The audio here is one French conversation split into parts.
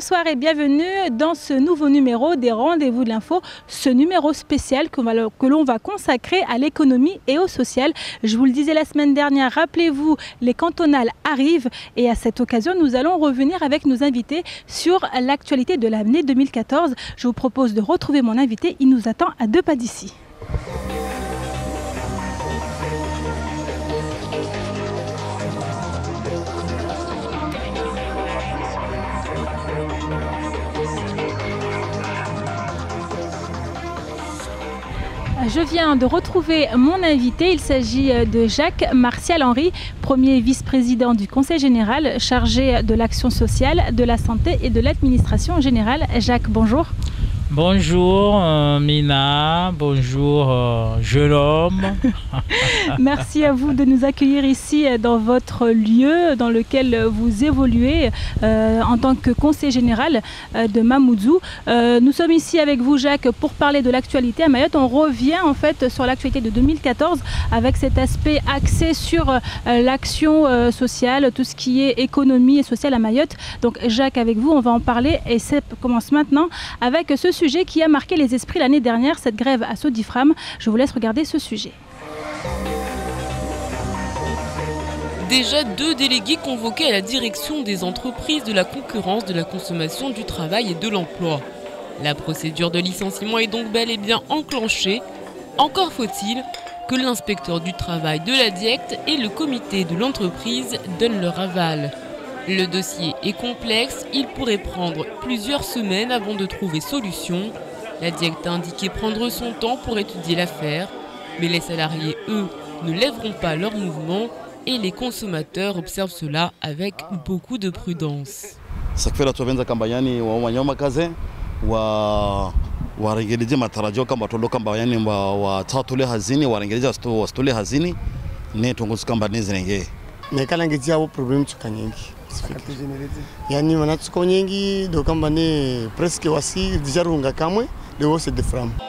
Bonsoir et bienvenue dans ce nouveau numéro des Rendez-vous de l'info, ce numéro spécial que l'on va consacrer à l'économie et au social. Je vous le disais la semaine dernière, rappelez-vous, les cantonales arrivent et à cette occasion, nous allons revenir avec nos invités sur l'actualité de l'année 2014. Je vous propose de retrouver mon invité, il nous attend à 2 pas d'ici. Je viens de retrouver mon invité, il s'agit de Jacques Martial Henry, premier vice-président du Conseil général chargé de l'action sociale, de la santé et de l'administration générale. Jacques, bonjour. Bonjour Mina, bonjour jeune homme. Merci à vous de nous accueillir ici dans votre lieu dans lequel vous évoluez en tant que conseiller général de Mamoudzou. Nous sommes ici avec vous Jacques pour parler de l'actualité à Mayotte. On revient en fait sur l'actualité de 2014 avec cet aspect axé sur l'action sociale, tout ce qui est économie et sociale à Mayotte. Donc Jacques, avec vous on va en parler et ça commence maintenant avec ce sujet qui a marqué les esprits l'année dernière, cette grève à Sodifram. Je vous laisse regarder ce sujet. Déjà 2 délégués convoqués à la direction des entreprises de la concurrence, de la consommation, du travail et de l'emploi. La procédure de licenciement est donc bel et bien enclenchée. Encore faut-il que l'inspecteur du travail de la DIECT et le comité de l'entreprise donnent leur aval. Le dossier est complexe, il pourrait prendre plusieurs semaines avant de trouver solution. La DIECT a indiqué prendre son temps pour étudier l'affaire, mais les salariés, eux, ne lèveront pas leur mouvement et les consommateurs observent cela avec beaucoup de prudence.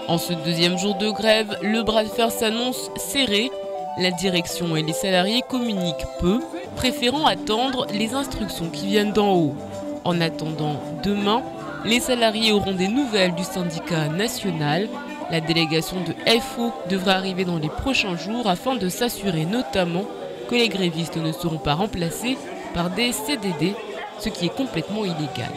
En ce deuxième jour de grève, le bras de fer s'annonce serré. La direction et les salariés communiquent peu, préférant attendre les instructions qui viennent d'en haut. En attendant, demain, les salariés auront des nouvelles du syndicat national. La délégation de FO devra arriver dans les prochains jours afin de s'assurer notamment que les grévistes ne seront pas remplacés par des CDD, ce qui est complètement illégal.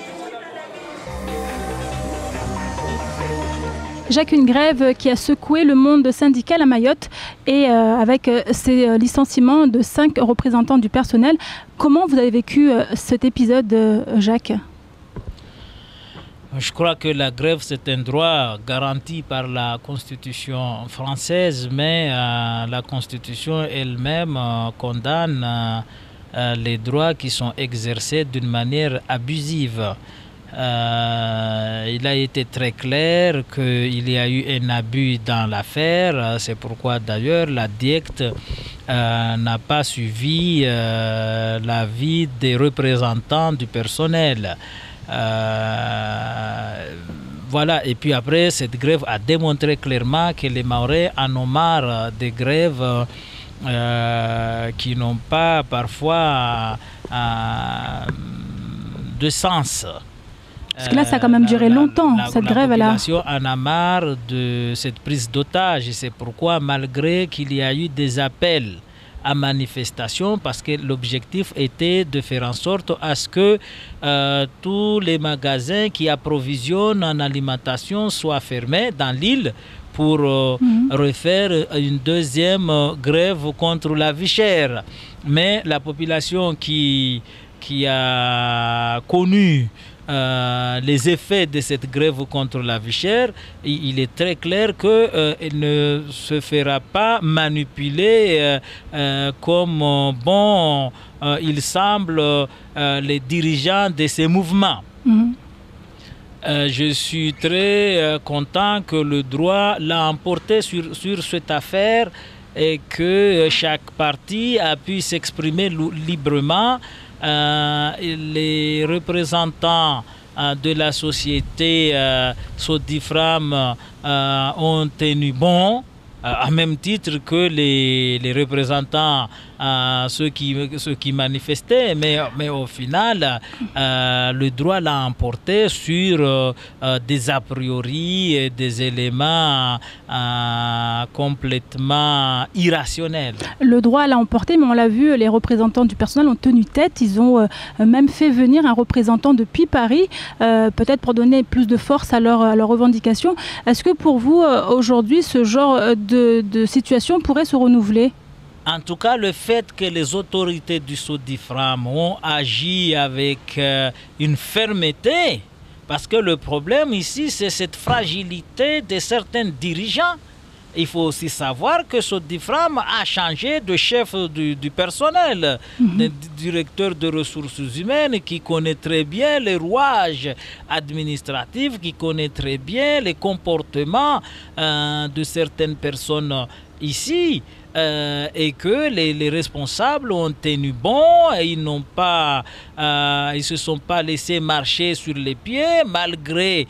Jacques, une grève qui a secoué le monde syndical à Mayotte et avec ces licenciements de 5 représentants du personnel. Comment vous avez vécu cet épisode, Jacques ? Je crois que la grève, c'est un droit garanti par la Constitution française, mais la Constitution elle-même condamne les droits qui sont exercés d'une manière abusive. Il a été très clair qu'il y a eu un abus dans l'affaire. C'est pourquoi d'ailleurs la DIECT n'a pas suivi l'avis des représentants du personnel. Voilà, et puis après, cette grève a démontré clairement que les Mahorais en ont marre des grèves qui n'ont pas parfois de sens. Parce que là, ça a quand même duré longtemps, cette grève-là. La population en a marre de cette prise d'otage. Et c'est pourquoi, malgré qu'il y a eu des appels à manifestation, parce que l'objectif était de faire en sorte à ce que tous les magasins qui approvisionnent en alimentation soient fermés dans l'île pour refaire une deuxième grève contre la vie chère. Mais la population qui a connu les effets de cette grève contre la vie chère, il est très clair qu'elle ne se fera pas manipuler comme bon il semble les dirigeants de ces mouvements. Je suis très content que le droit l'a emporté sur cette affaire et que chaque parti a pu s'exprimer librement. Les représentants de la société Sodifram ont tenu bon à même titre que les représentants, ceux qui manifestaient, mais au final, le droit l'a emporté sur des a priori et des éléments complètement irrationnels. Le droit l'a emporté, mais on l'a vu, les représentants du personnel ont tenu tête. Ils ont même fait venir un représentant depuis Paris, peut-être pour donner plus de force à leurs revendications. Est-ce que pour vous, aujourd'hui, ce genre de situation pourrait se renouveler? En tout cas, le fait que les autorités du SODIFRAM ont agi avec une fermeté, parce que le problème ici, c'est cette fragilité de certains dirigeants. Il faut aussi savoir que SODIFRAM a changé de chef du personnel, de directeur de ressources humaines qui connaît très bien les rouages administratifs, qui connaît très bien les comportements de certaines personnes ici. Et que les responsables ont tenu bon et ils se sont pas laissés marcher sur les pieds malgré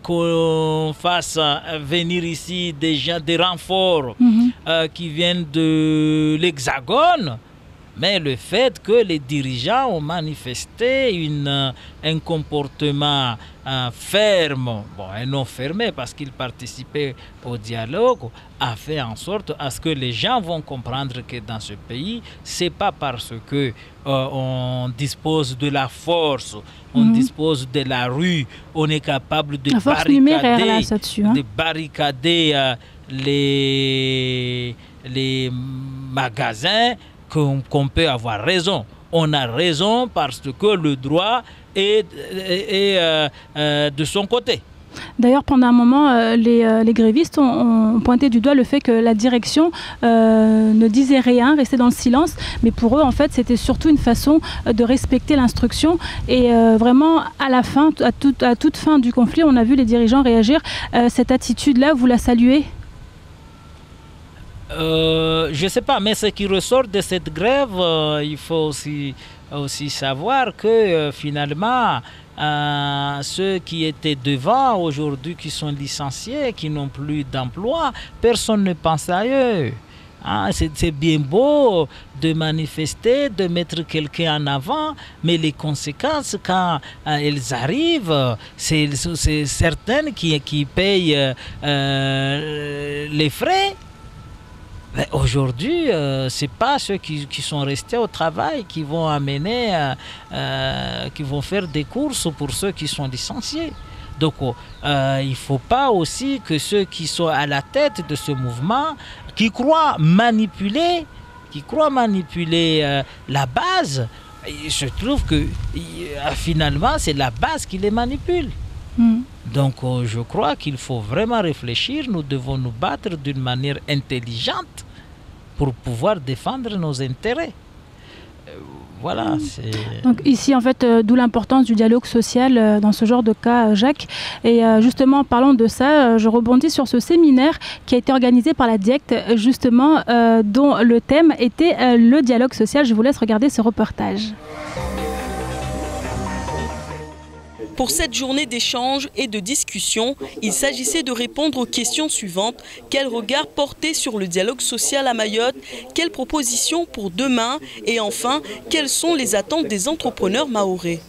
qu'on fasse venir ici des renforts qui viennent de l'Hexagone. Mais le fait que les dirigeants ont manifesté un comportement ferme, et non fermé parce qu'ils participaient au dialogue, a fait en sorte à ce que les gens vont comprendre que dans ce pays, c'est pas parce que on dispose de la force, on dispose de la rue, on est capable de barricader les magasins qu'on peut avoir raison. On a raison parce que le droit est de son côté. D'ailleurs, pendant un moment, les grévistes ont pointé du doigt le fait que la direction ne disait rien, restait dans le silence. Mais pour eux, en fait, c'était surtout une façon de respecter l'instruction. Et vraiment, à la fin, à toute fin du conflit, on a vu les dirigeants réagir. Cette attitude-là, vous la saluez ? Je ne sais pas, mais ce qui ressort de cette grève, il faut aussi savoir que finalement, ceux qui étaient devant aujourd'hui, qui sont licenciés, qui n'ont plus d'emploi, personne ne pense à eux. C'est bien beau de manifester, de mettre quelqu'un en avant, mais les conséquences, quand elles arrivent, c'est certaines qui payent les frais. Aujourd'hui, ce n'est pas ceux qui sont restés au travail qui vont amener, qui vont faire des courses pour ceux qui sont licenciés. Donc, il ne faut pas aussi que ceux qui sont à la tête de ce mouvement, qui croient manipuler la base, je trouve que finalement, c'est la base qui les manipule. Donc, je crois qu'il faut vraiment réfléchir. Nous devons nous battre d'une manière intelligente pour pouvoir défendre nos intérêts. Voilà. Donc ici, en fait, d'où l'importance du dialogue social dans ce genre de cas, Jacques. Et justement, en parlant de ça, je rebondis sur ce séminaire qui a été organisé par la DIECT, justement, dont le thème était le dialogue social. Je vous laisse regarder ce reportage. Pour cette journée d'échange et de discussion, il s'agissait de répondre aux questions suivantes. Quel regard porter sur le dialogue social à Mayotte? Quelles propositions pour demain? Et enfin, quelles sont les attentes des entrepreneurs mahorais?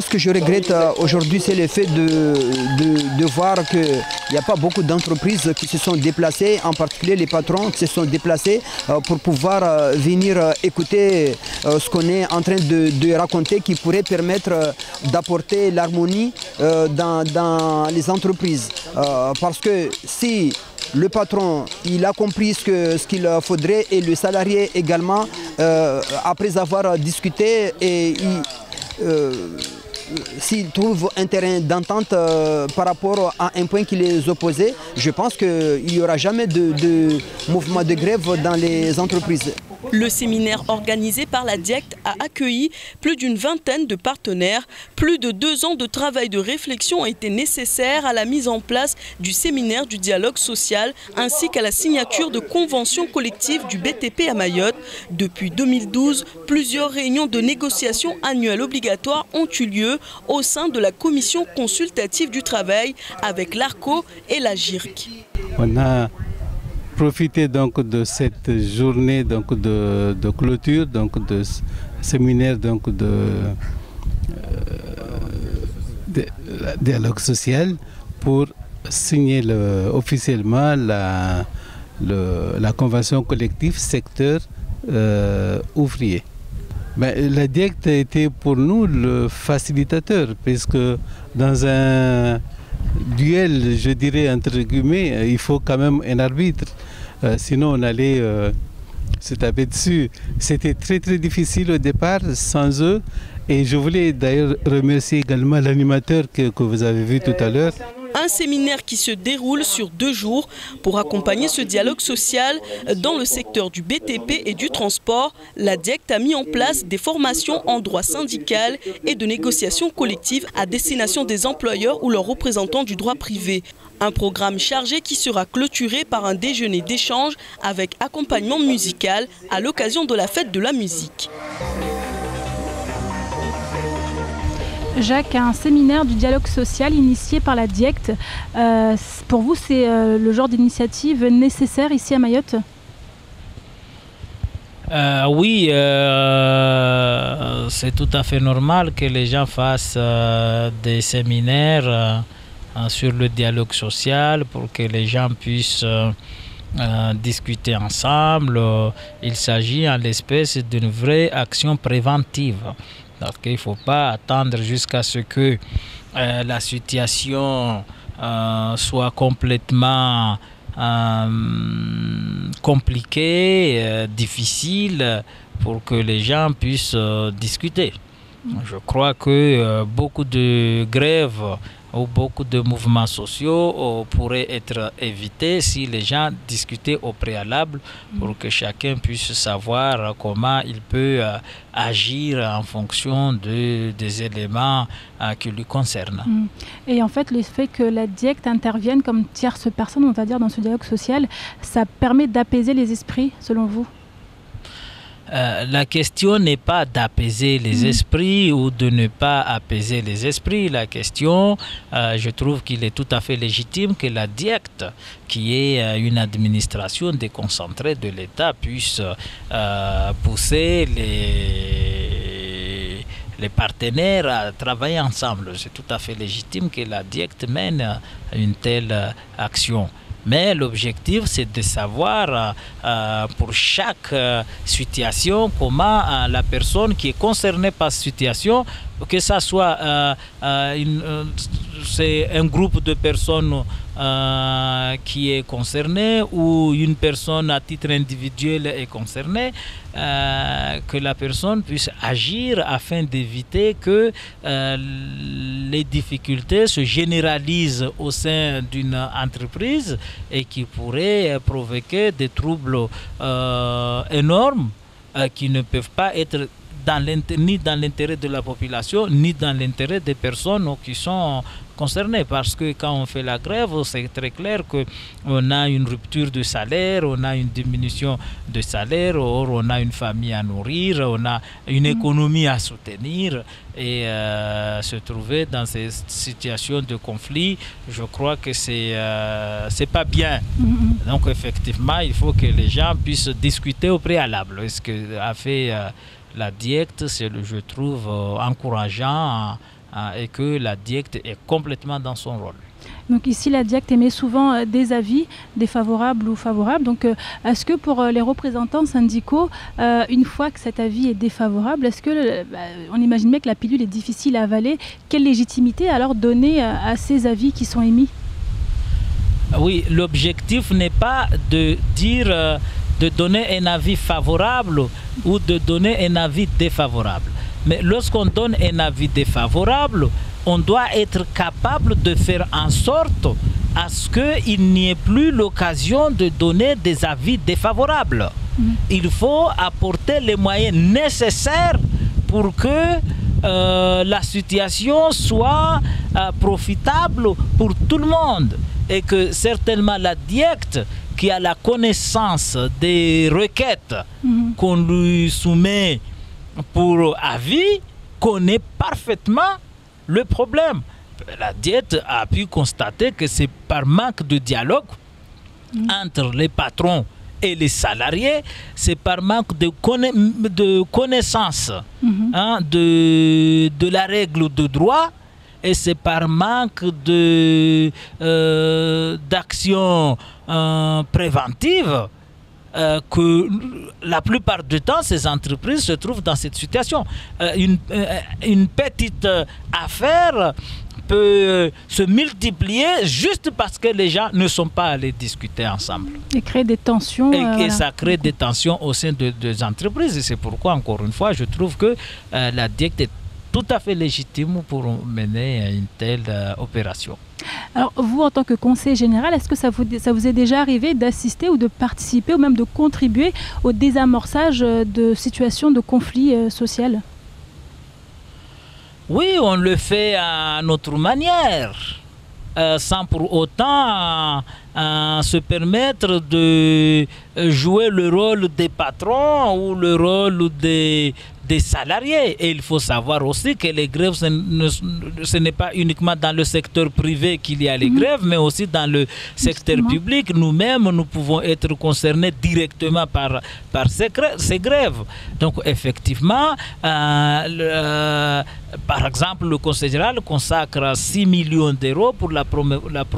Ce que je regrette aujourd'hui, c'est le fait de voir qu'il n'y a pas beaucoup d'entreprises qui se sont déplacées, en particulier les patrons qui se sont déplacés pour pouvoir venir écouter ce qu'on est en train de raconter, qui pourrait permettre d'apporter l'harmonie dans les entreprises. Parce que si le patron, il a compris ce qu'il faudrait, et le salarié également, après avoir discuté, et s'ils trouvent un terrain d'entente par rapport à un point qui les opposait, je pense qu'il n'y aura jamais de mouvement de grève dans les entreprises. Le séminaire organisé par la DIECT a accueilli plus d'une vingtaine de partenaires. Plus de 2 ans de travail de réflexion ont été nécessaires à la mise en place du séminaire du dialogue social ainsi qu'à la signature de conventions collectives du BTP à Mayotte. Depuis 2012, plusieurs réunions de négociation annuelles obligatoires ont eu lieu au sein de la commission consultative du travail avec l'ARCO et la GIRC. On a profiter donc de cette journée donc de clôture donc de séminaire donc de dialogue social pour signer officiellement la convention collective secteur ouvrier. Mais la DIECT a été pour nous le facilitateur, puisque dans un duel, je dirais entre guillemets, il faut quand même un arbitre. Sinon on allait se taper dessus. C'était très très difficile au départ sans eux. Et je voulais d'ailleurs remercier également l'animateur que vous avez vu tout à l'heure. Un séminaire qui se déroule sur 2 jours pour accompagner ce dialogue social dans le secteur du BTP et du transport. La DIECT a mis en place des formations en droit syndical et de négociation collective à destination des employeurs ou leurs représentants du droit privé. Un programme chargé qui sera clôturé par un déjeuner d'échange avec accompagnement musical à l'occasion de la fête de la musique. Jacques, un séminaire du dialogue social initié par la DIECT. Pour vous, c'est le genre d'initiative nécessaire ici à Mayotte? Oui, c'est tout à fait normal que les gens fassent des séminaires sur le dialogue social pour que les gens puissent discuter ensemble. Il s'agit en l'espèce d'une vraie action préventive. Donc il ne faut pas attendre jusqu'à ce que la situation soit complètement compliquée, difficile, pour que les gens puissent discuter. Je crois que beaucoup de grèves ou beaucoup de mouvements sociaux pourraient être évités si les gens discutaient au préalable pour que chacun puisse savoir comment il peut agir en fonction des éléments qui lui concernent. Et en fait, le fait que la DIECT intervienne comme tierce personne, on va dire, dans ce dialogue social, ça permet d'apaiser les esprits, selon vous? La question n'est pas d'apaiser les esprits ou de ne pas apaiser les esprits. La question, je trouve qu'il est tout à fait légitime que la DIECT, qui est une administration déconcentrée de l'État, puisse pousser les partenaires à travailler ensemble. C'est tout à fait légitime que la DIECT mène une telle action. Mais l'objectif, c'est de savoir pour chaque situation comment la personne qui est concernée par cette situation, que ce soit c'est un groupe de personnes qui est concerné ou une personne à titre individuel est concernée, que la personne puisse agir afin d'éviter que les difficultés se généralisent au sein d'une entreprise et qui pourraient provoquer des troubles énormes qui ne peuvent pas être ni dans l'intérêt de la population, ni dans l'intérêt des personnes qui sont concernées. Parce que quand on fait la grève, c'est très clair qu'on a une rupture de salaire, on a une diminution de salaire, or on a une famille à nourrir, on a une économie à soutenir. Et se trouver dans ces situations de conflit, je crois que c'est pas bien. Donc effectivement, il faut que les gens puissent discuter au préalable. Ce que a fait la DIECT, je trouve encourageant et que la DIECT est complètement dans son rôle. Donc ici, la DIECT émet souvent des avis défavorables ou favorables. Donc est-ce que pour les représentants syndicaux, une fois que cet avis est défavorable, est-ce que on imagine bien que la pilule est difficile à avaler? Quelle légitimité alors donner à ces avis qui sont émis? Oui, l'objectif n'est pas de dire de donner un avis favorable ou de donner un avis défavorable. Mais lorsqu'on donne un avis défavorable, on doit être capable de faire en sorte à ce qu'il n'y ait plus l'occasion de donner des avis défavorables. Il faut apporter les moyens nécessaires pour que la situation soit profitable pour tout le monde. Et que certainement la DIECT, qui a la connaissance des requêtes qu'on lui soumet pour avis, connaît parfaitement le problème. La DIECT a pu constater que c'est par manque de dialogue entre les patrons et les salariés, c'est par manque de connaissance de la règle de droit, et c'est par manque d'action préventive que la plupart du temps, ces entreprises se trouvent dans cette situation. Une petite affaire peut se multiplier juste parce que les gens ne sont pas allés discuter ensemble. Et créer des tensions. Et ça crée des tensions au sein des entreprises. Et c'est pourquoi, encore une fois, je trouve que la DIECT est tout à fait légitime pour mener une telle opération. Alors vous, en tant que conseiller général, est-ce que ça vous est déjà arrivé d'assister ou de participer ou même de contribuer au désamorçage de situations de conflit social? Oui, on le fait à notre manière, sans pour autant se permettre de jouer le rôle des patrons ou le rôle des salariés. Et il faut savoir aussi que les grèves, ce n'est pas uniquement dans le secteur privé qu'il y a les grèves, mais aussi dans le secteur public. Nous-mêmes, nous pouvons être concernés directement par ces grèves. Donc effectivement, par exemple, le Conseil général consacre 6 millions d'euros pour la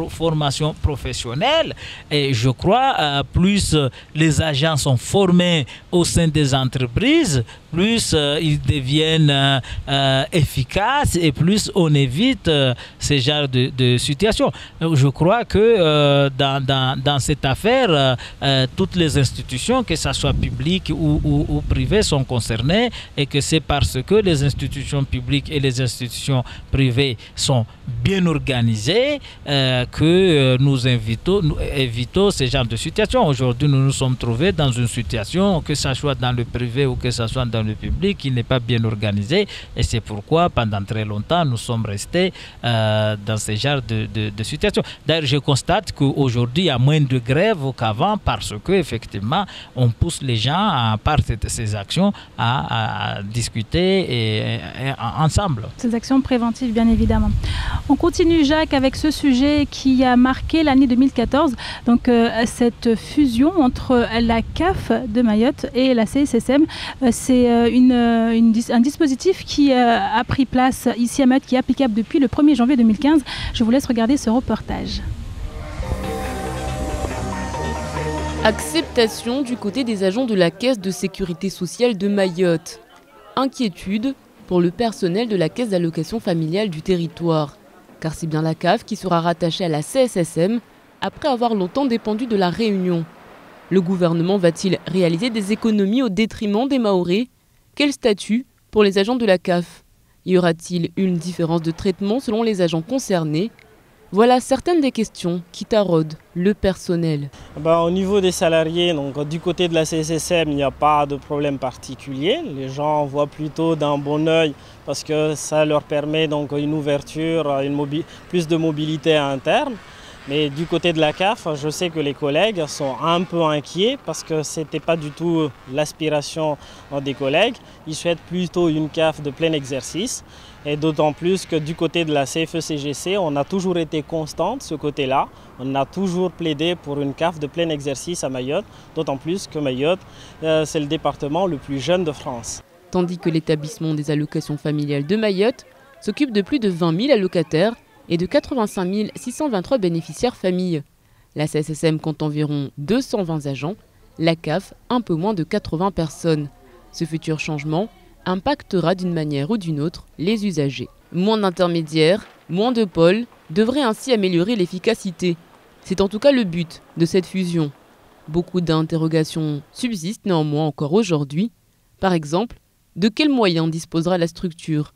formation professionnelle. Et je crois, plus les agents sont formés au sein des entreprises, plus ils deviennent efficaces et plus on évite ce genre de situation. Je crois que dans cette affaire, toutes les institutions, que ce soit publiques ou privées, sont concernées, et que c'est parce que les institutions publiques et les institutions privées sont bien organisées que nous évitons ce genre de situation. Aujourd'hui, nous nous sommes trouvés dans une situation, que ce soit dans le privé ou que ce soit dans le public, qui n'est pas bien organisée, et c'est pourquoi pendant très longtemps nous sommes restés dans ce genre de situation. D'ailleurs, je constate qu'aujourd'hui il y a moins de grèves qu'avant, parce qu'effectivement on pousse les gens par ces actions à discuter ensemble. Ces actions préventives, bien évidemment. On continue, Jacques, avec ce sujet qui a marqué l'année 2014, donc cette fusion entre la CAF de Mayotte et la CSSM. C'est un dispositif qui a pris place ici à Mayotte, qui est applicable depuis le 1er janvier 2015. Je vous laisse regarder ce reportage. Acceptation du côté des agents de la Caisse de sécurité sociale de Mayotte. Inquiétude pour le personnel de la Caisse d'allocation familiale du territoire. Car c'est bien la CAF qui sera rattachée à la CSSM après avoir longtemps dépendu de la Réunion. Le gouvernement va-t-il réaliser des économies au détriment des Mahorais? Quel statut pour les agents de la CAF? Y aura-t-il une différence de traitement selon les agents concernés? Voilà certaines des questions qui taraudent le personnel. Au niveau des salariés, donc, du côté de la CSSM, il n'y a pas de problème particulier. Les gens voient plutôt d'un bon œil parce que ça leur permet donc une ouverture, plus de mobilité interne. Mais du côté de la CAF, je sais que les collègues sont un peu inquiets parce que ce n'était pas du tout l'aspiration des collègues. Ils souhaitent plutôt une CAF de plein exercice. Et d'autant plus que du côté de la CFE-CGC, on a toujours été constant de ce côté-là. On a toujours plaidé pour une CAF de plein exercice à Mayotte, d'autant plus que Mayotte, c'est le département le plus jeune de France. Tandis que l'établissement des allocations familiales de Mayotte s'occupe de plus de 20 000 allocataires et de 85 623 bénéficiaires familles. La CSSM compte environ 220 agents, la CAF un peu moins de 80 personnes. Ce futur changement impactera d'une manière ou d'une autre les usagers. Moins d'intermédiaires, moins de pôles devrait ainsi améliorer l'efficacité. C'est en tout cas le but de cette fusion. Beaucoup d'interrogations subsistent néanmoins encore aujourd'hui. Par exemple, de quels moyens disposera la structure?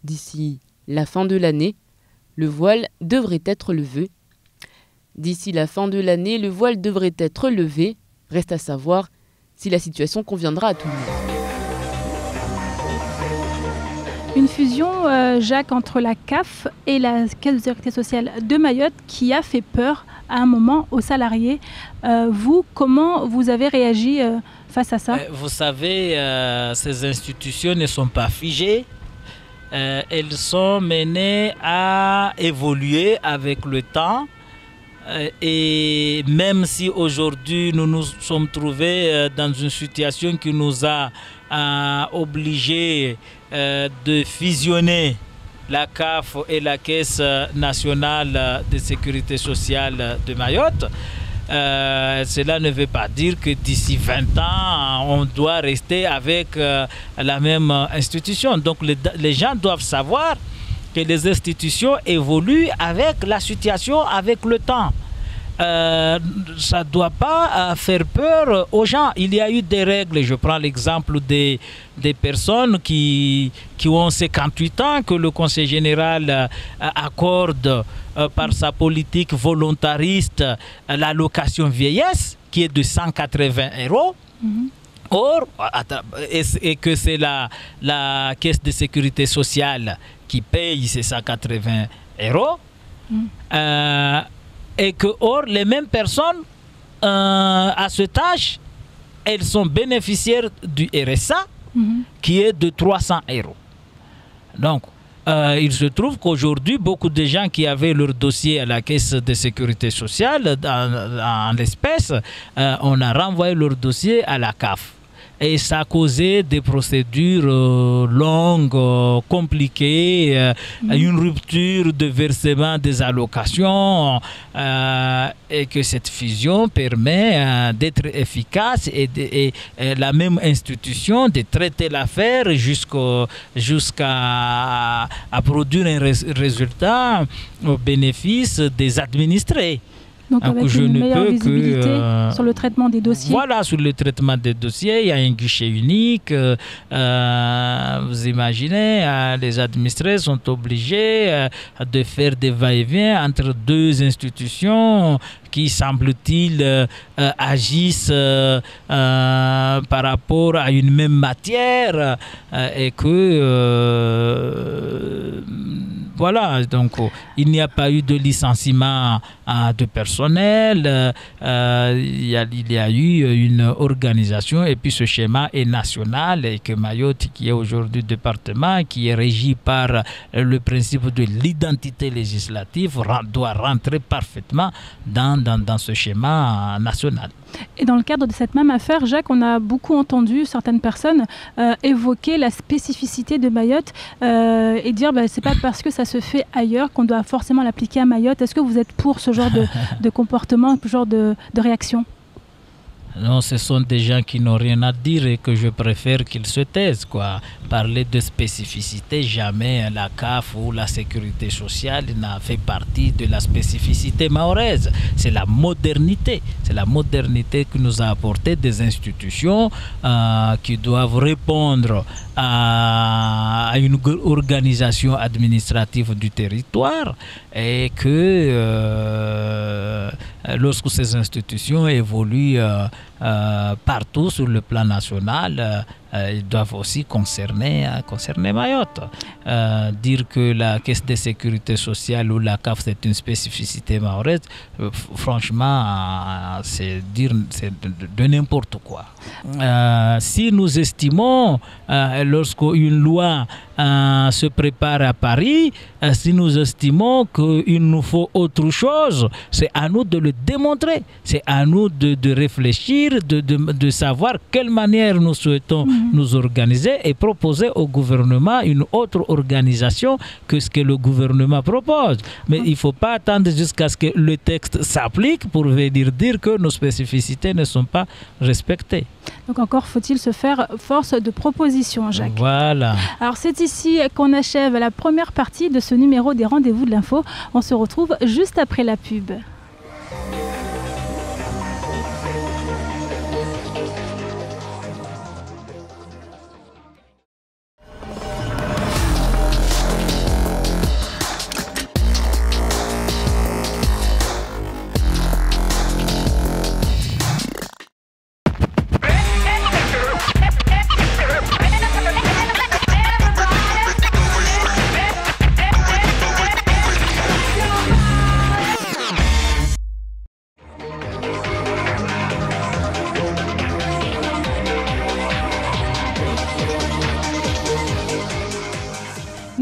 D'ici la fin de l'année, le voile devrait être levé. D'ici la fin de l'année, le voile devrait être levé. Reste à savoir si la situation conviendra à tout le monde. Une fusion, Jacques, entre la CAF et la Caisse de sécurité sociale de Mayotte qui a fait peur à un moment aux salariés. Vous, comment vous avez réagi face à ça? Vous savez, ces institutions ne sont pas figées. Elles sont menées à évoluer avec le temps. Et même si aujourd'hui nous nous sommes trouvés dans une situation qui nous a obligés de fusionner la CAF et la Caisse nationale de sécurité sociale de Mayotte, cela ne veut pas dire que d'ici 20 ans, on doit rester avec la même institution. Donc les gens doivent savoir que les institutions évoluent avec la situation, avec le temps. Ça ne doit pas faire peur aux gens. Il y a eu des règles. Je prends l'exemple des personnes qui ont 58 ans, que le Conseil général accorde par sa politique volontariste l'allocation vieillesse, qui est de 180 €. Or, et que c'est la Caisse de sécurité sociale qui paye ces 180 €. Et que, or, les mêmes personnes, à cet âge, elles sont bénéficiaires du RSA, qui est de 300 €. Donc, il se trouve qu'aujourd'hui, beaucoup de gens qui avaient leur dossier à la Caisse de sécurité sociale, en l'espèce, on a renvoyé leur dossier à la CAF. Et ça a causé des procédures longues, compliquées, une rupture de versement des allocations, et que cette fusion permet d'être efficace et la même institution de traiter l'affaire jusqu'à produire un résultat au bénéfice des administrés. Donc avec une meilleure visibilité sur le traitement des dossiers. Voilà, sur le traitement des dossiers, il y a un guichet unique. Vous imaginez, les administrés sont obligés de faire des va-et-vient entre deux institutions qui, semble-t-il, agissent par rapport à une même matière et que... voilà, donc il n'y a pas eu de licenciement de personnel, il y a eu une organisation et puis ce schéma est national et que Mayotte, qui est aujourd'hui département, qui est régi par le principe de l'identité législative, doit rentrer parfaitement dans ce schéma national. Et dans le cadre de cette même affaire, Jacques, on a beaucoup entendu certaines personnes évoquer la spécificité de Mayotte et dire c'est pas parce que ça se fait ailleurs qu'on doit forcément l'appliquer à Mayotte. Est-ce que vous êtes pour ce genre de comportement, ce genre de réaction ? Non, ce sont des gens qui n'ont rien à dire et que je préfère qu'ils se taisent, quoi. Parler de spécificité, jamais la CAF ou la sécurité sociale n'a fait partie de la spécificité mahoraise. C'est la modernité. C'est la modernité qui nous a apporté des institutions qui doivent répondre à une organisation administrative du territoire et que lorsque ces institutions évoluent partout sur le plan national, ils doivent aussi concerner Mayotte. Dire que la Caisse de sécurité sociale ou la CAF c'est une spécificité mahoraise, franchement, c'est de n'importe quoi. Si nous estimons, lorsqu'une loi se prépare à Paris, si nous estimons qu'il nous faut autre chose, c'est à nous de le démontrer. C'est à nous de réfléchir, de savoir quelle manière nous souhaitons nous organiser et proposer au gouvernement une autre organisation que ce que le gouvernement propose. Mais il ne faut pas attendre jusqu'à ce que le texte s'applique pour venir dire que nos spécificités ne sont pas respectées. Donc encore faut-il se faire force de proposition, Jacques. Voilà. Alors c'est ici qu'on achève la première partie de ce numéro des Rendez-vous de l'info. On se retrouve juste après la pub.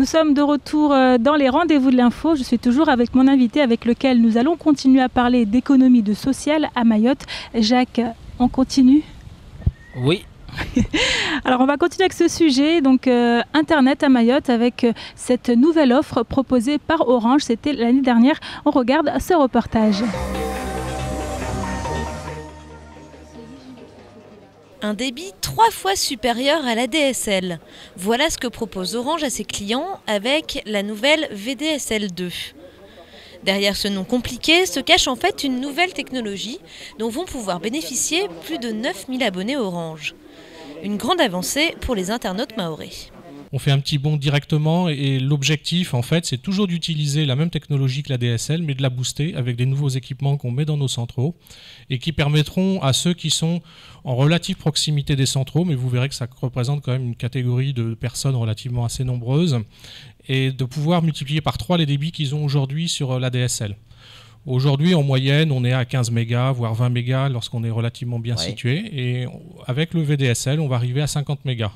Nous sommes de retour dans les rendez-vous de l'info. Je suis toujours avec mon invité avec lequel nous allons continuer à parler d'économie de sociale à Mayotte. Jacques, on continue? Oui. Alors on va continuer avec ce sujet, donc Internet à Mayotte avec cette nouvelle offre proposée par Orange. C'était l'année dernière. On regarde ce reportage. Un débit 3 fois supérieur à la DSL. Voilà ce que propose Orange à ses clients avec la nouvelle VDSL 2. Derrière ce nom compliqué se cache en fait une nouvelle technologie dont vont pouvoir bénéficier plus de 9000 abonnés Orange. Une grande avancée pour les internautes mahorais. On fait un petit bond directement et l'objectif en fait c'est toujours d'utiliser la même technologie que la DSL mais de la booster avec des nouveaux équipements qu'on met dans nos centraux et qui permettront à ceux qui sont en relative proximité des centraux, mais vous verrez que ça représente quand même une catégorie de personnes relativement assez nombreuses, et de pouvoir multiplier par 3 les débits qu'ils ont aujourd'hui sur la DSL. Aujourd'hui, en moyenne, on est à 15 mégas, voire 20 mégas lorsqu'on est relativement bien situé. Et avec le VDSL, on va arriver à 50 mégas.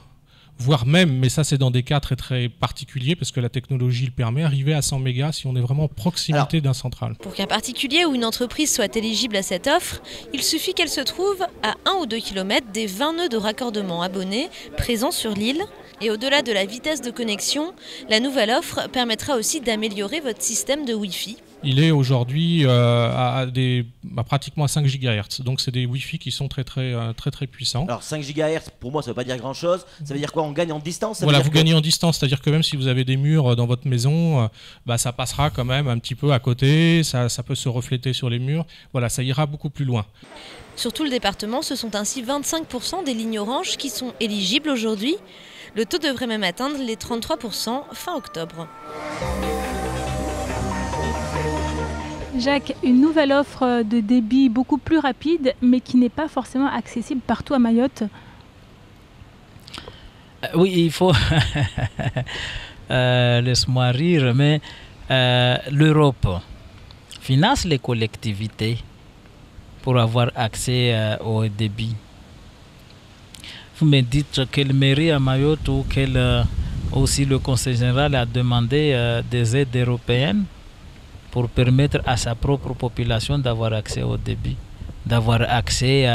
Voire même, mais ça c'est dans des cas très très particuliers, parce que la technologie le permet, arriver à 100 mégas si on est vraiment en proximité d'un central. Pour qu'un particulier ou une entreprise soit éligible à cette offre, il suffit qu'elle se trouve à 1 ou 2 km des 20 nœuds de raccordement abonnés présents sur l'île. Et au-delà de la vitesse de connexion, la nouvelle offre permettra aussi d'améliorer votre système de Wi-Fi. Il est aujourd'hui à pratiquement à 5 GHz, donc c'est des Wi-Fi qui sont très puissants. Alors 5 GHz, pour moi ça ne veut pas dire grand chose, ça veut dire quoi? On gagne en distance? Voilà, vous gagnez en distance, c'est-à-dire que même si vous avez des murs dans votre maison, ça passera quand même un petit peu à côté, ça peut se refléter sur les murs, voilà, ça ira beaucoup plus loin. Sur tout le département, ce sont ainsi 25% des lignes Orange qui sont éligibles aujourd'hui. Le taux devrait même atteindre les 33% fin octobre. Jacques, une nouvelle offre de débit beaucoup plus rapide, mais qui n'est pas forcément accessible partout à Mayotte. Oui, il faut... Laisse-moi rire, mais l'Europe finance les collectivités pour avoir accès au débit. Vous me dites quelle mairie à Mayotte ou aussi le Conseil général a demandé des aides européennes pour permettre à sa propre population d'avoir accès au débit, d'avoir accès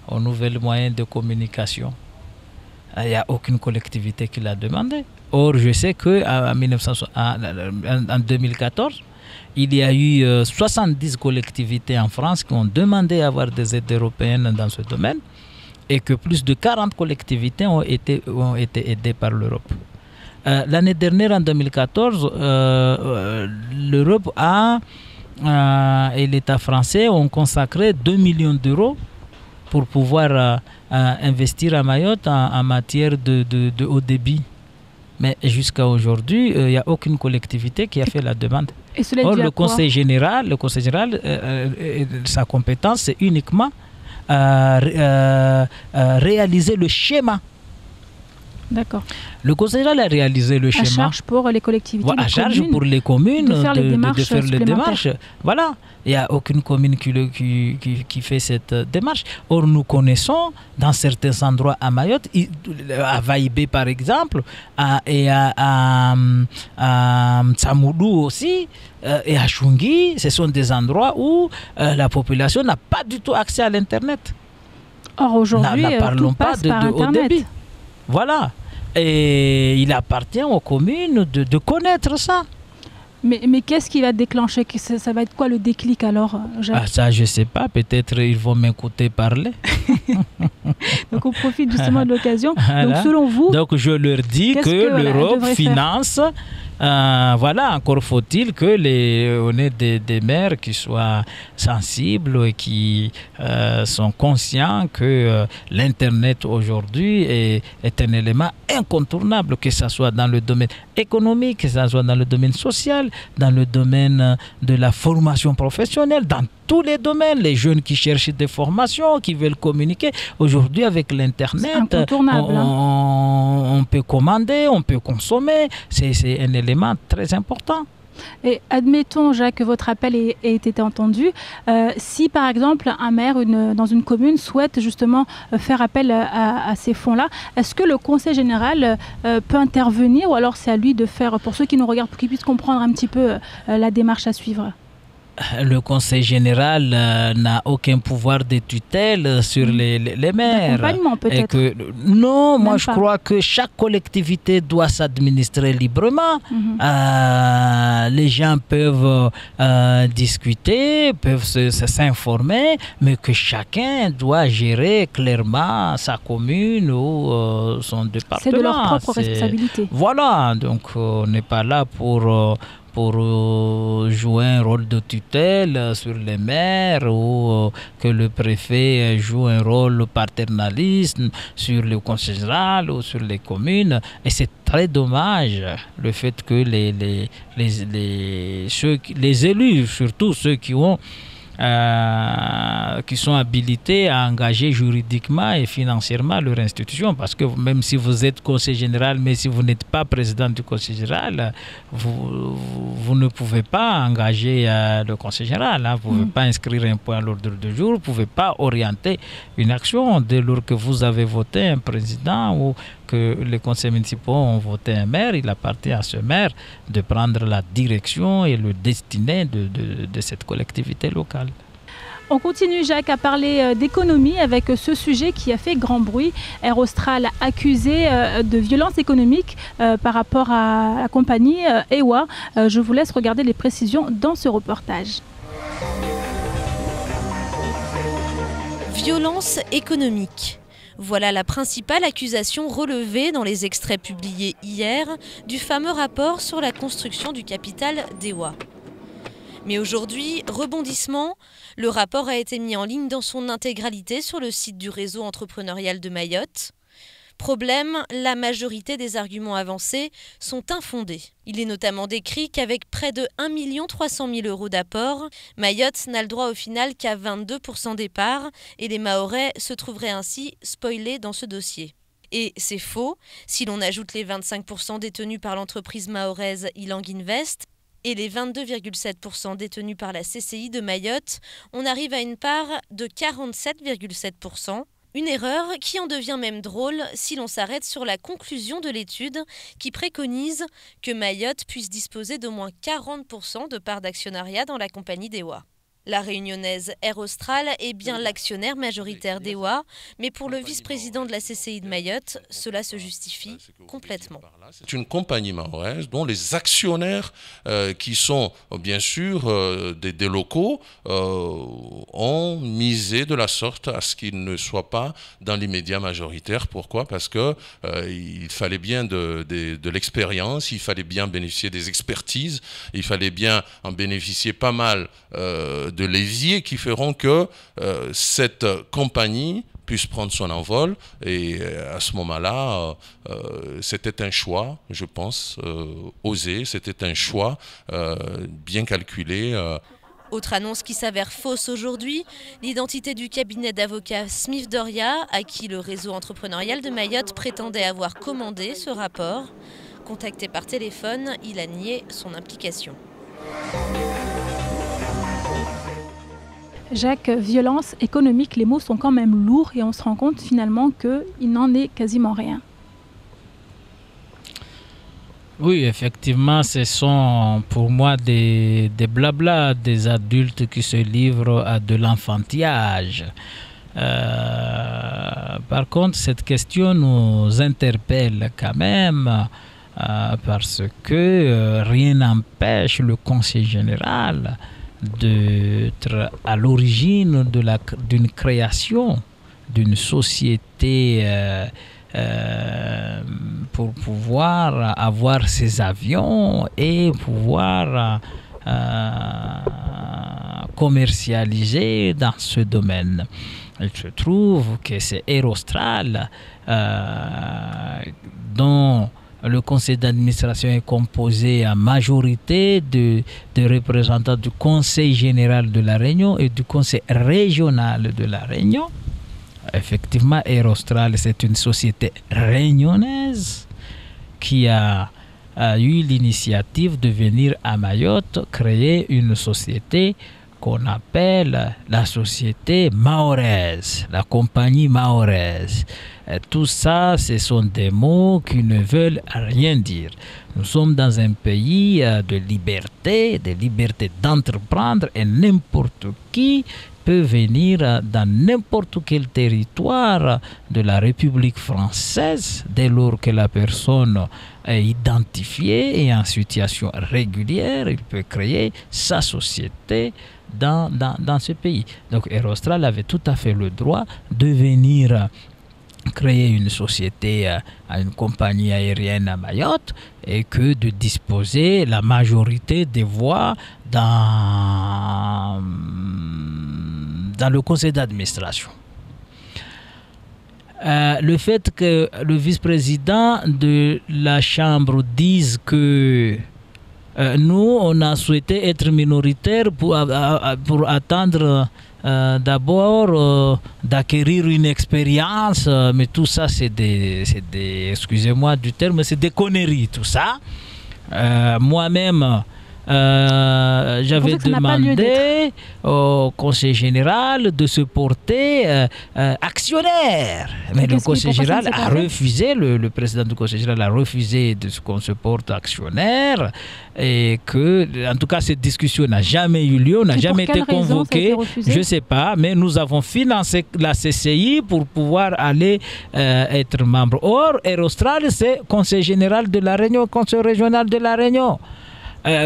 aux nouvelles moyens de communication. Il n'y a aucune collectivité qui l'a demandé. Or, je sais qu'en 2014, il y a eu 70 collectivités en France qui ont demandé à avoir des aides européennes dans ce domaine et que plus de 40 collectivités ont été aidées par l'Europe. L'année dernière, en 2014, l'Europe et l'État français ont consacré 2 millions d'euros pour pouvoir investir à Mayotte en matière de haut débit. Mais jusqu'à aujourd'hui, il n'y a aucune collectivité qui a fait la demande. Or, le Conseil général, sa compétence, c'est uniquement réaliser le schéma. D'accord. Le Conseil général a réalisé le schéma. À charge pour les collectivités, à charge pour les communes de faire les démarches. Voilà. Il n'y a aucune commune qui fait cette démarche. Or, nous connaissons dans certains endroits à Mayotte, à Vaïbé par exemple, et à Tsamoudou aussi, et à Chungi, ce sont des endroits où la population n'a pas du tout accès à l'Internet. Or, aujourd'hui, tout passe par Internet. Débit. Voilà. Et il appartient aux communes de connaître ça. Mais qu'est-ce qui va déclencher? Ça va être quoi le déclic alors, Jacques? Ça, je ne sais pas. Peut-être ils vont m'écouter parler. Donc, on profite justement de l'occasion. Voilà. Donc, selon vous... Donc, je leur dis que l'Europe finance... voilà, encore faut-il que on ait des maires qui soient sensibles et qui sont conscients que l'Internet aujourd'hui est un élément incontournable, que ce soit dans le domaine économique, que ce soit dans le domaine social, dans le domaine de la formation professionnelle, dans tous les domaines. Les jeunes qui cherchent des formations, qui veulent communiquer. Aujourd'hui, avec l'Internet, on peut commander, on peut consommer. C'est un élément très important. Et admettons, Jacques, que votre appel ait été entendu. Si, par exemple, un maire dans une commune souhaite justement faire appel à ces fonds-là, est-ce que le Conseil général peut intervenir ou alors c'est à lui de faire, pour ceux qui nous regardent, pour qu'ils puissent comprendre un petit peu la démarche à suivre? Le Conseil général n'a aucun pouvoir de tutelle sur les maires. D'accompagnement peut-être. Non, moi je crois que chaque collectivité doit s'administrer librement. Les gens peuvent discuter, peuvent s'informer, mais que chacun doit gérer clairement sa commune ou son département. C'est de leur propre responsabilité. Voilà, donc on n'est pas là pour jouer un rôle de tutelle sur les maires ou que le préfet joue un rôle paternaliste sur le conseil général ou sur les communes. Et c'est très dommage le fait que les élus, surtout ceux qui sont habilités à engager juridiquement et financièrement leur institution, parce que même si vous êtes conseiller général, mais si vous n'êtes pas président du conseil général, vous ne pouvez pas engager le conseil général, hein. Vous ne pouvez pas inscrire un point à l'ordre du jour, vous ne pouvez pas orienter une action dès lors que vous avez voté un président ou que les conseils municipaux ont voté un maire. Il appartient à ce maire de prendre la direction et le destiné de cette collectivité locale. On continue, Jacques, à parler d'économie avec ce sujet qui a fait grand bruit. Air Austral accusé de violence économique par rapport à la compagnie EWA. Je vous laisse regarder les précisions dans ce reportage. Violence économique. Voilà la principale accusation relevée dans les extraits publiés hier du fameux rapport sur la construction du capital d'EWA. Mais aujourd'hui, rebondissement, le rapport a été mis en ligne dans son intégralité sur le site du réseau entrepreneurial de Mayotte. Problème, la majorité des arguments avancés sont infondés. Il est notamment décrit qu'avec près de 1 300 000 € d'apport, Mayotte n'a le droit au final qu'à 22% des parts et les Mahorais se trouveraient ainsi spoilés dans ce dossier. Et c'est faux, si l'on ajoute les 25% détenus par l'entreprise mahoraise Ilang Invest et les 22,7% détenus par la CCI de Mayotte, on arrive à une part de 47,7%. Une erreur qui en devient même drôle si l'on s'arrête sur la conclusion de l'étude qui préconise que Mayotte puisse disposer d'au moins 40% de parts d'actionnariat dans la compagnie d'EWA. La réunionnaise Air Austral est bien l'actionnaire majoritaire d'EWA, mais pour le vice-président de la CCI de Mayotte, cela se justifie complètement. C'est une compagnie mahoraise dont les actionnaires, qui sont bien sûr des locaux, ont misé de la sorte à ce qu'ils ne soient pas dans l'immédiat majoritaire. Pourquoi? Parce qu'il fallait bien de l'expérience, il fallait bien bénéficier des expertises, il fallait bien en bénéficier pas mal de leviers qui feront que cette compagnie puisse prendre son envol. Et à ce moment-là, c'était un choix, je pense, osé, c'était un choix bien calculé. Autre annonce qui s'avère fausse aujourd'hui, l'identité du cabinet d'avocats Smith Doria, à qui le réseau entrepreneurial de Mayotte prétendait avoir commandé ce rapport. Contacté par téléphone, il a nié son implication. Jacques, violence économique, les mots sont quand même lourds et on se rend compte finalement qu'il n'en est quasiment rien. Oui, effectivement, ce sont pour moi des blablas, des adultes qui se livrent à de l'enfantillage. Par contre, cette question nous interpelle quand même parce que rien n'empêche le Conseil général d'être à l'origine d'une création d'une société pour pouvoir avoir ses avions et pouvoir commercialiser dans ce domaine. Il se trouve que c'est Air Austral dont le conseil d'administration est composé à majorité de représentants du conseil général de la Réunion et du conseil régional de la Réunion. Effectivement, Air Austral, c'est une société réunionnaise qui a a eu l'initiative de venir à Mayotte créer une société qu'on appelle la société mahoraise, la compagnie mahoraise. Tout ça, ce sont des mots qui ne veulent rien dire. Nous sommes dans un pays de liberté d'entreprendre, et n'importe qui peut venir dans n'importe quel territoire de la République française dès lors que la personne est identifiée et en situation régulière. Il peut créer sa société dans ce pays. Donc Air Austral avait tout à fait le droit de venir créer une société à une compagnie aérienne à Mayotte et que de disposer la majorité des voix dans le conseil d'administration. Le fait que le vice-président de la Chambre dise que nous, on a souhaité être minoritaire pour attendre d'abord d'acquérir une expérience, mais tout ça c'est des excusez-moi du terme, c'est des conneries tout ça. Moi-même j'avais demandé au conseil général de se porter actionnaire, mais le conseil général a refusé, le président du conseil général a refusé qu'on se porte actionnaire, et que, en tout cas, cette discussion n'a jamais eu lieu, n'a jamais été convoquée, je ne sais pas, mais nous avons financé la CCI pour pouvoir aller être membre. Or, Air Austral, c'est conseil général de la Réunion, conseil régional de la Réunion.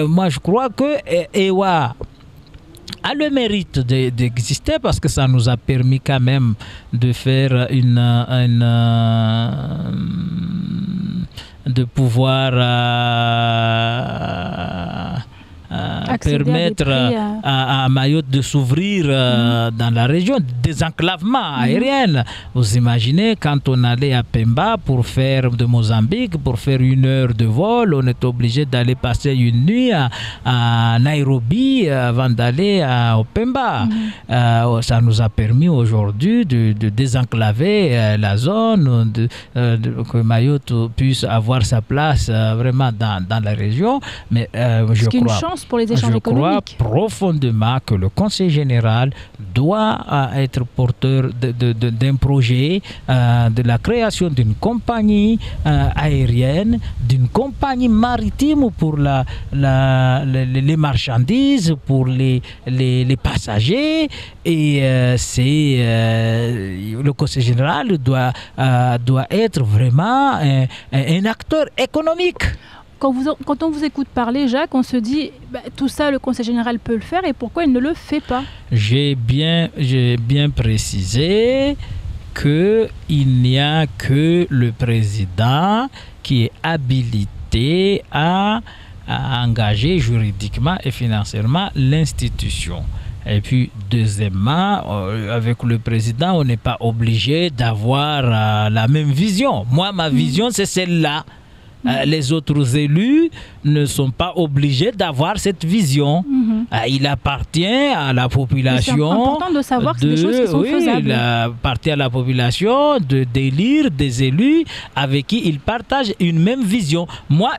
Moi, je crois que EWA a le mérite d'exister parce que ça nous a permis quand même de faire de pouvoir permettre à Mayotte de s'ouvrir dans la région, désenclavement aérien. Vous imaginez, quand on allait à Pemba pour faire de Mozambique, pour faire 1 heure de vol, on est obligé d'aller passer une nuit à Nairobi avant d'aller au Pemba. Ça nous a permis aujourd'hui de désenclaver la zone, que Mayotte puisse avoir sa place vraiment dans la région. Mais je crois pour les échanges économiques. Je crois profondément que le Conseil général doit être porteur d'un projet de la création d'une compagnie aérienne, d'une compagnie maritime pour les marchandises, pour les passagers. Et le Conseil général doit être vraiment un acteur économique. Quand on vous écoute parler, Jacques, on se dit tout ça, le Conseil général peut le faire, et pourquoi il ne le fait pas? J'ai bien précisé qu'il n'y a que le président qui est habilité à engager juridiquement et financièrement l'institution. Et puis, deuxièmement, avec le président, on n'est pas obligé d'avoir la même vision. Moi, ma vision, c'est celle-là. Les autres élus ne sont pas obligés d'avoir cette vision. Il appartient à la population. C'est important de savoir que c'est des choses qui sont faisables. Il appartient à la population d'élire des élus avec qui ils partagent une même vision. Moi,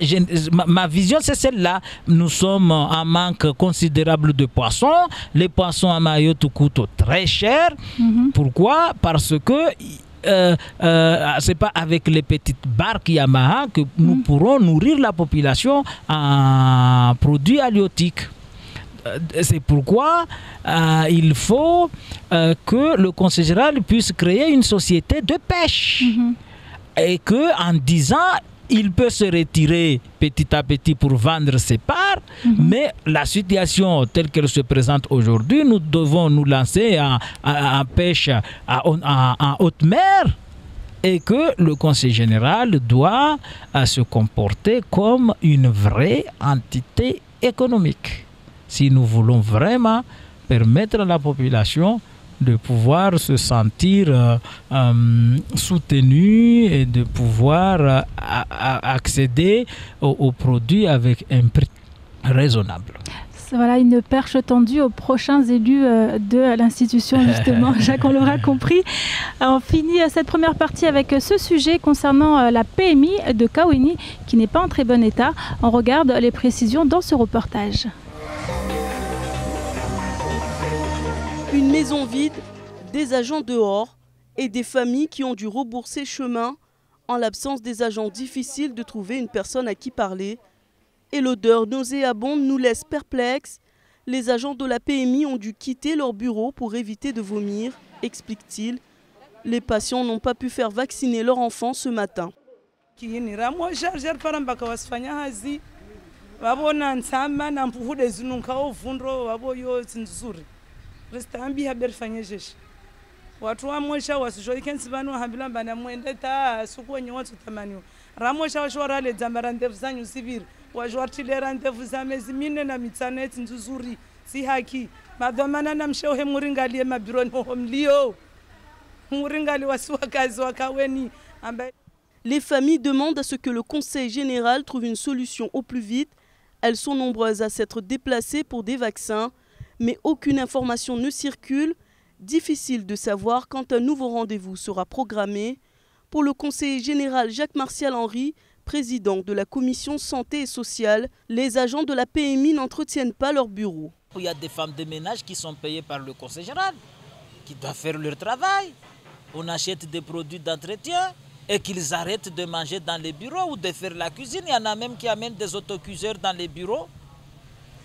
ma vision, c'est celle-là. Nous sommes en manque considérable de poissons. Les poissons à Mayotte coûtent très cher. Pourquoi? Parce que c'est pas avec les petites barques Yamaha que nous pourrons nourrir la population en produits halieutiques. C'est pourquoi il faut que le Conseil général puisse créer une société de pêche et qu'en 10 ans il peut se retirer petit à petit pour vendre ses parts, mais la situation telle qu'elle se présente aujourd'hui, nous devons nous lancer en pêche en haute mer, et que le Conseil général doit se comporter comme une vraie entité économique. Si nous voulons vraiment permettre à la population de pouvoir se sentir soutenu et de pouvoir accéder aux produits avec un prix raisonnable. Voilà, une perche tendue aux prochains élus de l'institution, justement. Jacques, on l'aura compris. On finit cette première partie avec ce sujet concernant la PMI de Kaweni, qui n'est pas en très bon état. On regarde les précisions dans ce reportage. Une maison vide, des agents dehors et des familles qui ont dû rebourser chemin. En l'absence des agents, difficile de trouver une personne à qui parler. Et l'odeur nauséabonde nous laisse perplexes. Les agents de la PMI ont dû quitter leur bureau pour éviter de vomir, explique-t-il. Les patients n'ont pas pu faire vacciner leur enfant ce matin. Watu wa mwisha wasishoikensi vanu hambila mbana mwende ta suku nye watu tamaniwa. Ramosha washwara le zambara ndefu zanyu siviri. Washwartilera ndefu za mezi mine na mitsaneti nzuzuri. Si haki. Madhamana na mshewe muringali mabiro mlio. Muringali wasiwakazi wakaweni. Les familles demandent à ce que le Conseil général trouve une solution au plus vite. Elles sont nombreuses à s'être déplacées pour des vaccins, mais aucune information ne circule. Difficile de savoir quand un nouveau rendez-vous sera programmé. Pour le conseiller général Jacques-Martial Henry, président de la commission santé et sociale, les agents de la PMI n'entretiennent pas leur bureau. Il y a des femmes de ménage qui sont payées par le conseil général, qui doivent faire leur travail. On achète des produits d'entretien et qu'ils arrêtent de manger dans les bureaux ou de faire la cuisine. Il y en a même qui amènent des autocuiseurs dans les bureaux,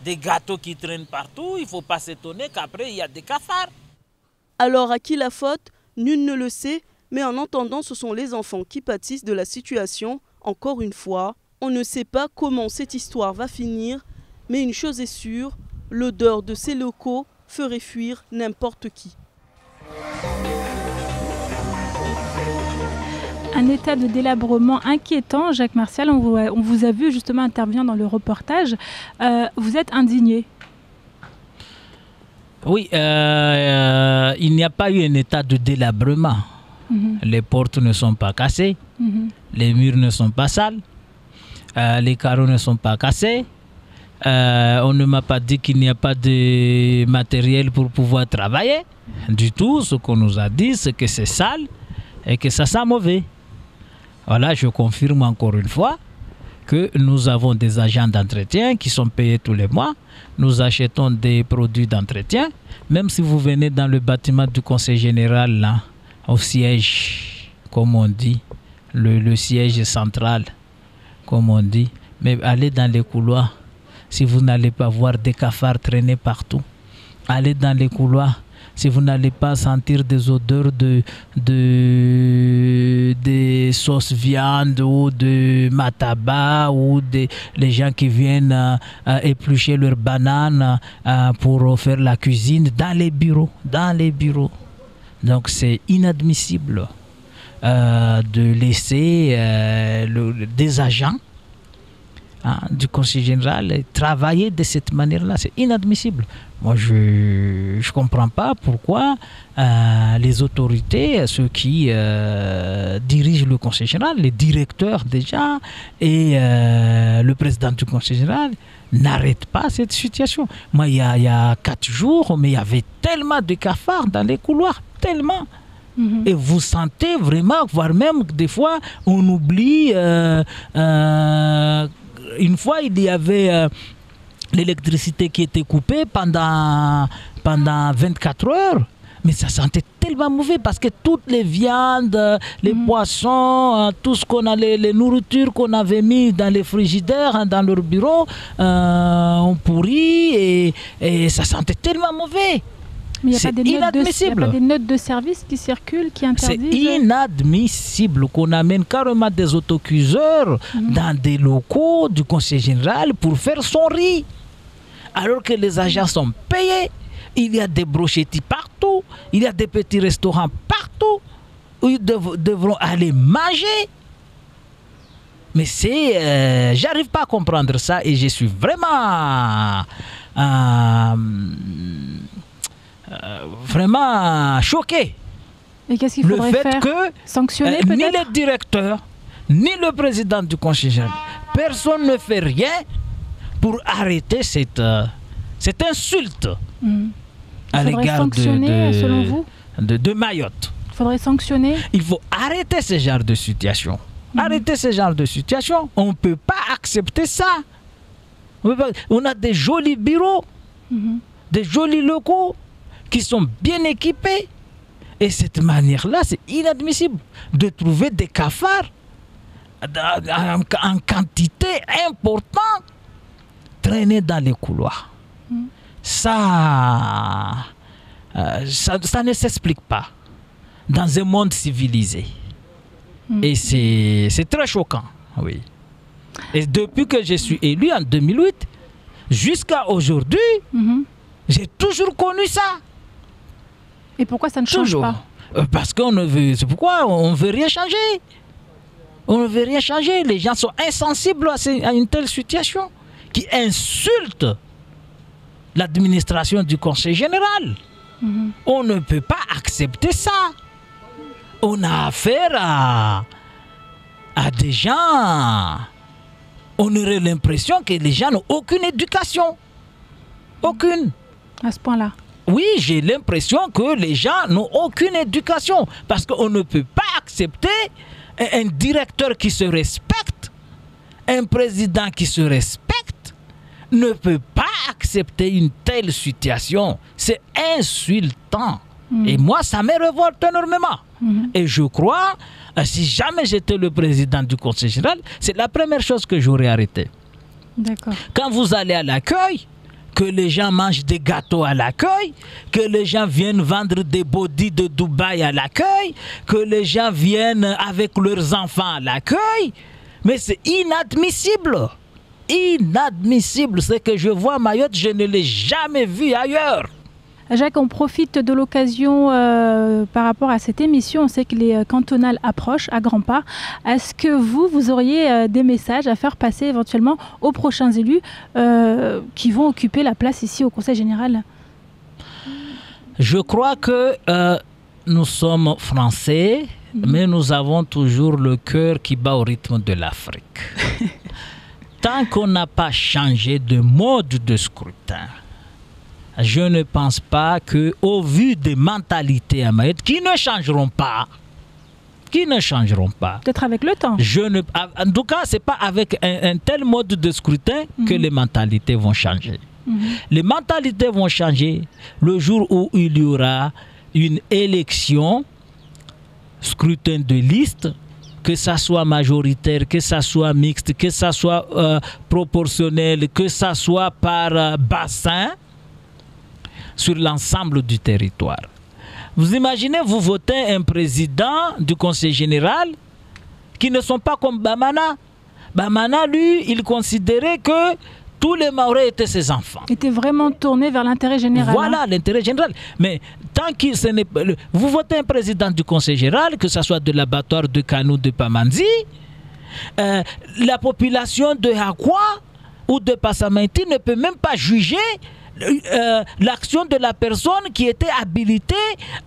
des gâteaux qui traînent partout. Il ne faut pas s'étonner qu'après il y a des cafards. Alors à qui la faute? Nul ne le sait, mais en entendant, ce sont les enfants qui pâtissent de la situation. Encore une fois, on ne sait pas comment cette histoire va finir, mais une chose est sûre, l'odeur de ces locaux ferait fuir n'importe qui. Un état de délabrement inquiétant. Jacques Martial, on vous a vu justement intervenir dans le reportage. Vous êtes indigné. Oui, il n'y a pas eu un état de délabrement. Les portes ne sont pas cassées, les murs ne sont pas sales, les carreaux ne sont pas cassés. On ne m'a pas dit qu'il n'y a pas de matériel pour pouvoir travailler. Du tout, ce qu'on nous a dit, c'est que c'est sale et que ça sent mauvais. Voilà, je confirme encore une fois que nous avons des agents d'entretien qui sont payés tous les mois. Nous achetons des produits d'entretien. Même si vous venez dans le bâtiment du conseil général, là, au siège, comme on dit, le siège central, comme on dit, mais allez dans les couloirs, si vous n'allez pas voir des cafards traîner partout. Allez dans les couloirs, si vous n'allez pas sentir des odeurs de sauce viande ou de mataba ou les gens qui viennent éplucher leurs bananes pour faire la cuisine dans les bureaux. Donc c'est inadmissible de laisser des agents du conseil général travailler de cette manière-là. C'est inadmissible. Moi, je ne comprends pas pourquoi les autorités, ceux qui dirigent le conseil général, les directeurs déjà, et le président du conseil général, n'arrêtent pas cette situation. Moi, il y a 4 jours, mais il y avait tellement de cafards dans les couloirs, tellement. Et vous sentez vraiment, voire même des fois, on oublie... une fois, il y avait l'électricité qui était coupée pendant 24 heures. Mais ça sentait tellement mauvais parce que toutes les viandes, les poissons, tout ce qu'on a, les nourritures qu'on avait mis dans les frigidaires, dans leur bureau, ont pourri et ça sentait tellement mauvais. Mais il n'y a pas des notes de service qui circulent, qui interdisent. C'est inadmissible qu'on amène carrément des autocuiseurs dans des locaux du conseil général pour faire son riz. Alors que les agents sont payés. Il y a des brochettes partout. Il y a des petits restaurants partout où ils devront aller manger. Mais c'est... j'arrive pas à comprendre ça et je suis vraiment... vraiment choqué. Et qu'est-ce qu'il faudrait faire? Sanctionner peut-être? Ni le directeur, ni le président du conseil général, personne ne fait rien pour arrêter cette cette insulte à faudrait l'égard sanctionner, selon vous de Mayotte. Il faudrait sanctionner. Il faut arrêter ce genre de situation. Arrêter ce genre de situation. On ne peut pas accepter ça. On a des jolis bureaux, des jolis locaux qui sont bien équipés. Et cette manière-là, c'est inadmissible de trouver des cafards en quantité importante traînés dans les couloirs. Ça ne s'explique pas dans un monde civilisé. Et c'est très choquant, oui. Et depuis que je suis élu en 2008, jusqu'à aujourd'hui, j'ai toujours connu ça. Et pourquoi ça ne change pas? Parce qu'on ne veut... C'est pourquoi on ne veut rien changer. On ne veut rien changer. Les gens sont insensibles à une telle situation qui insulte l'administration du Conseil général. On ne peut pas accepter ça. On a affaire à des gens... On aurait l'impression que les gens n'ont aucune éducation. Aucune. À ce point-là. Oui, j'ai l'impression que les gens n'ont aucune éducation. Parce qu'on ne peut pas accepter un directeur qui se respecte, un président qui se respecte, ne peut pas accepter une telle situation. C'est insultant. Et moi, ça me révolte énormément. Et je crois, si jamais j'étais le président du Conseil général, c'est la première chose que j'aurais arrêté. D'accord. Quand vous allez à l'accueil, que les gens mangent des gâteaux à l'accueil, que les gens viennent vendre des bodys de Dubaï à l'accueil, que les gens viennent avec leurs enfants à l'accueil, mais c'est inadmissible. Inadmissible. Ce que je vois à Mayotte, je ne l'ai jamais vu ailleurs. Jacques, on profite de l'occasion par rapport à cette émission. On sait que les cantonales approchent à grands pas. Est-ce que vous auriez des messages à faire passer éventuellement aux prochains élus qui vont occuper la place ici au Conseil général? Je crois que nous sommes français, mais nous avons toujours le cœur qui bat au rythme de l'Afrique. Tant qu'on n'a pas changé de mode de scrutin, je ne pense pas qu'au vu des mentalités à Mayotte, qui ne changeront pas, peut-être avec le temps. En tout cas, ce n'est pas avec un tel mode de scrutin que les mentalités vont changer. Les mentalités vont changer le jour où il y aura une élection, scrutin de liste, que ça soit majoritaire, que ça soit mixte, que ça soit proportionnel, que ça soit par bassin, sur l'ensemble du territoire. Vous imaginez, vous votez un président du Conseil général qui ne sont pas comme Bamana. Bamana, lui, il considérait que tous les Maorais étaient ses enfants. Il était vraiment tourné vers l'intérêt général. Voilà, l'intérêt général. Mais tant que ce n'est pas... Vous votez un président du Conseil général, que ce soit de l'abattoir de Kanou de Pamanzi, la population de Hakwa ou de Passamenti ne peut même pas juger l'action de la personne qui était habilitée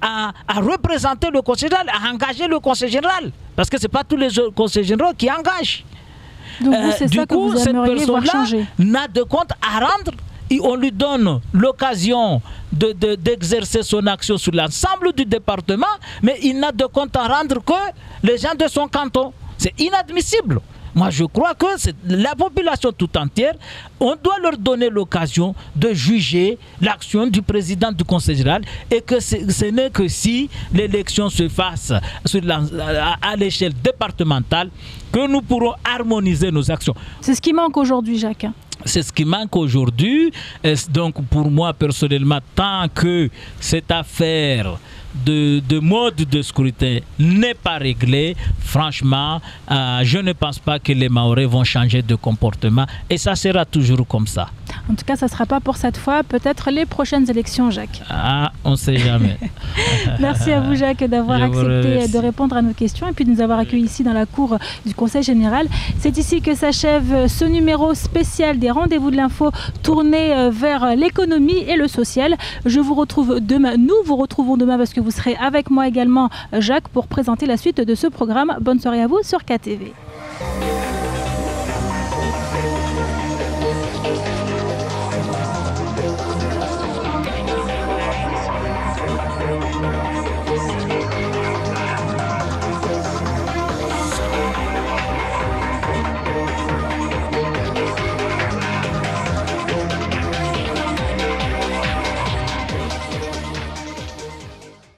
à représenter le Conseil général, à engager le Conseil général. Parce que ce n'est pas tous les conseils généraux qui engagent. Donc c'est ça que vous aimeriez voir changer. N'a de compte à rendre et on lui donne l'occasion d'exercer son action sur l'ensemble du département, mais il n'a de compte à rendre que les gens de son canton. C'est inadmissible. Moi, je crois que la population tout entière, on doit leur donner l'occasion de juger l'action du président du Conseil général et que ce n'est que si l'élection se fasse à l'échelle départementale que nous pourrons harmoniser nos actions. C'est ce qui manque aujourd'hui, Jacques. C'est ce qui manque aujourd'hui. Donc, pour moi, personnellement, tant que cette affaire de mode de scrutin n'est pas réglé, franchement, je ne pense pas que les Maorais vont changer de comportement et ça sera toujours comme ça. En tout cas, ça ne sera pas pour cette fois, peut-être les prochaines élections, Jacques. Ah, on ne sait jamais. Merci à vous, Jacques, d'avoir accepté de répondre à nos questions et puis de nous avoir accueillis ici dans la cour du Conseil général. C'est ici que s'achève ce numéro spécial des rendez-vous de l'info tourné vers l'économie et le social. Je vous retrouve demain, nous vous retrouvons demain parce que vous serez avec moi également, Jacques, pour présenter la suite de ce programme. Bonne soirée à vous sur KTV.